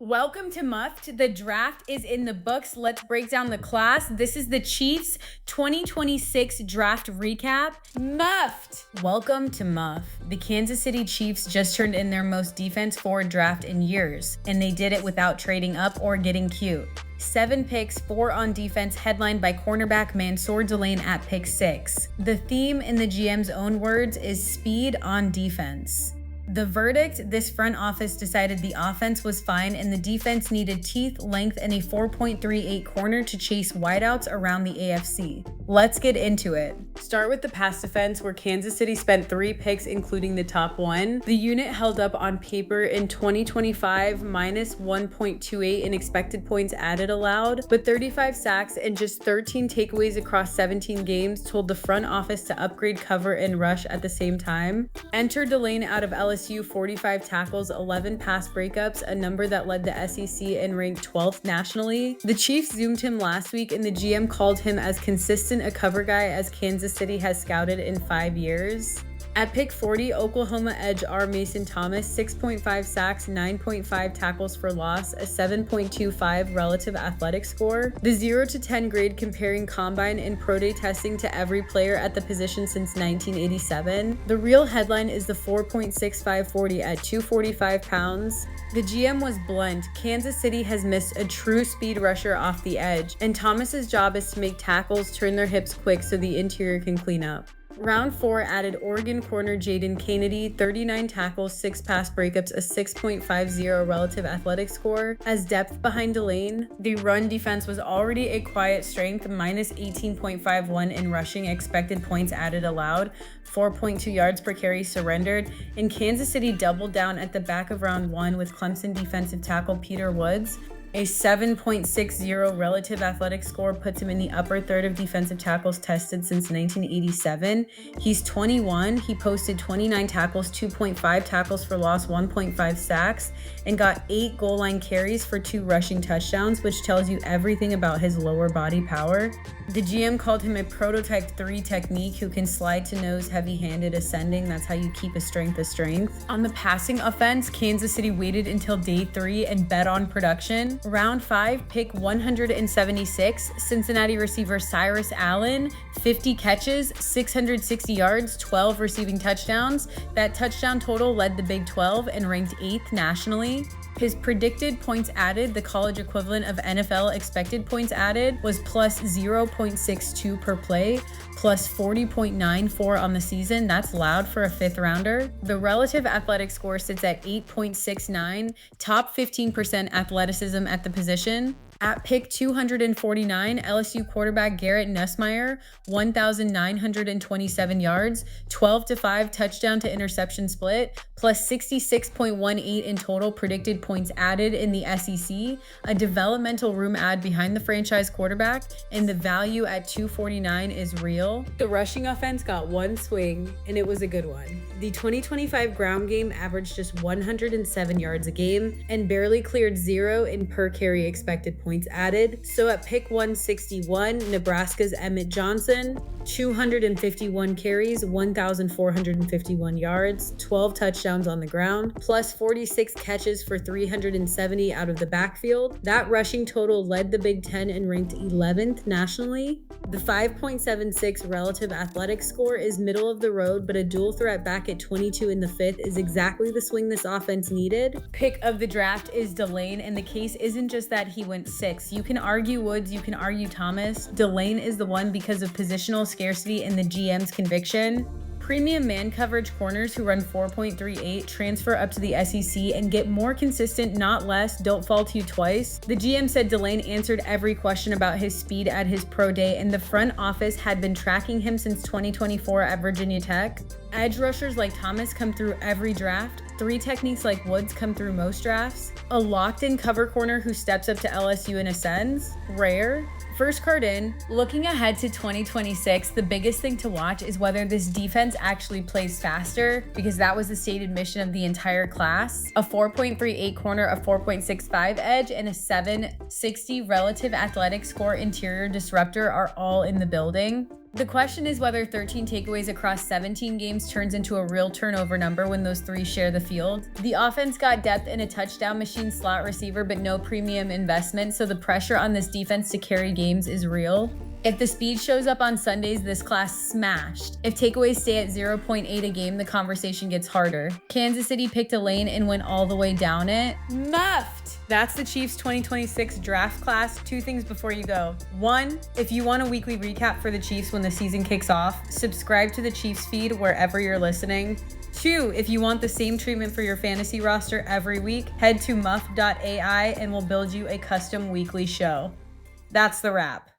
Welcome to Muffed. The draft is in the books. Let's break down the class. This is the Chiefs 2026 draft recap. Muffed. Welcome to Muff. The Kansas City Chiefs just turned in their most defense-forward draft in years, and they did it without trading up or getting cute. 7 picks, 4 on defense, headlined by cornerback Mansoor Delane at pick 6. The theme, in the GM's own words, is speed on defense. The verdict: this front office decided the offense was fine and the defense needed teeth, length, and a 4.38 corner to chase wideouts around the AFC. Let's get into it. Start with the pass defense, where Kansas City spent 3 picks, including the top 1. The unit held up on paper in 2025, minus 1.28 in expected points added allowed, but 35 sacks and just 13 takeaways across 17 games told the front office to upgrade cover and rush at the same time. Enter Delane out of LSU, 45 tackles, 11 pass breakups, a number that led the SEC and ranked 12th nationally. The Chiefs zoomed him last week, and the GM called him as consistent a cover guy as Kansas City has scouted in 5 years. At pick 40, Oklahoma edge R. Mason Thomas, 6.5 sacks, 9.5 tackles for loss, a 7.25 relative athletic score. The 0 to 10 grade comparing combine and pro day testing to every player at the position since 1987. The real headline is the 4.65 40 at 245 pounds. The GM was blunt. Kansas City has missed a true speed rusher off the edge, and Thomas's job is to make tackles turn their hips quick so the interior can clean up. Round 4 added Oregon corner Jaden Kennedy, 39 tackles, 6 pass breakups, a 6.50 relative athletic score, as depth behind Delane. The run defense was already a quiet strength, minus 18.51 in rushing expected points added allowed, 4.2 yards per carry surrendered, and Kansas City doubled down at the back of round 1 with Clemson defensive tackle Peter Woods. A 7.60 relative athletic score puts him in the upper third of defensive tackles tested since 1987. He's 21. He posted 29 tackles, 2.5 tackles for loss, 1.5 sacks, and got 8 goal line carries for 2 rushing touchdowns, which tells you everything about his lower body power. The GM called him a prototype 3 technique who can slide to nose heavy-handed ascending. That's how you keep a strength a strength. On the passing offense, Kansas City waited until day 3 and bet on production. Round 5, pick 176, Cincinnati receiver Cyrus Allen, 50 catches, 660 yards, 12 receiving touchdowns. That touchdown total led the Big 12 and ranked 8th nationally. His predicted points added, the college equivalent of NFL expected points added, was plus 0.62 per play, plus 40.94 on the season. That's loud for a 5th rounder. The relative athletic score sits at 8.69, top 15% athleticism at the position. At pick 249, LSU quarterback Garrett Nussmeier, 1,927 yards, 12-5 touchdown to interception split, plus 66.18 in total predicted points added in the SEC, a developmental room add behind the franchise quarterback, and the value at 249 is real. The rushing offense got 1 swing, and it was a good one. The 2025 ground game averaged just 107 yards a game and barely cleared 0 in per carry expected points added. So at pick 161, Nebraska's Emmett Johnson, 251 carries, 1,451 yards, 12 touchdowns on the ground, plus 46 catches for 370 out of the backfield. That rushing total led the Big 10 and ranked 11th nationally. The 5.76 relative athletic score is middle of the road, but a dual threat back at 22 in the 5th is exactly the swing this offense needed. Pick of the draft is Delane, and the case isn't just that he went 6. You can argue Woods, you can argue Thomas. Delane is the one because of positional scarcity and the GM's conviction. Premium man coverage corners who run 4.38 transfer up to the SEC and get more consistent, not less. Don't fall to you twice. The GM said Delane answered every question about his speed at his pro day, and the front office had been tracking him since 2024 at Virginia Tech. Edge rushers like Thomas come through every draft. 3 techniques like Woods come through most drafts. A locked-in cover corner who steps up to LSU and ascends. Rare. First card in. Looking ahead to 2026, the biggest thing to watch is whether this defense actually plays faster, because that was the stated mission of the entire class. A 4.38 corner, a 4.65 edge, and a 760 relative athletic score interior disruptor are all in the building. The question is whether 13 takeaways across 17 games turns into a real turnover number when those three share the field. The offense got depth in a touchdown machine slot receiver, but no premium investment, so the pressure on this defense to carry games is real. If the speed shows up on Sundays, this class smashed. If takeaways stay at 0.8 a game, the conversation gets harder. Kansas City picked a lane and went all the way down it. Muffed! That's the Chiefs 2026 draft class. 2 things before you go. 1, if you want a weekly recap for the Chiefs when the season kicks off, subscribe to the Chiefs feed wherever you're listening. 2, if you want the same treatment for your fantasy roster every week, head to muff.ai and we'll build you a custom weekly show. That's the wrap.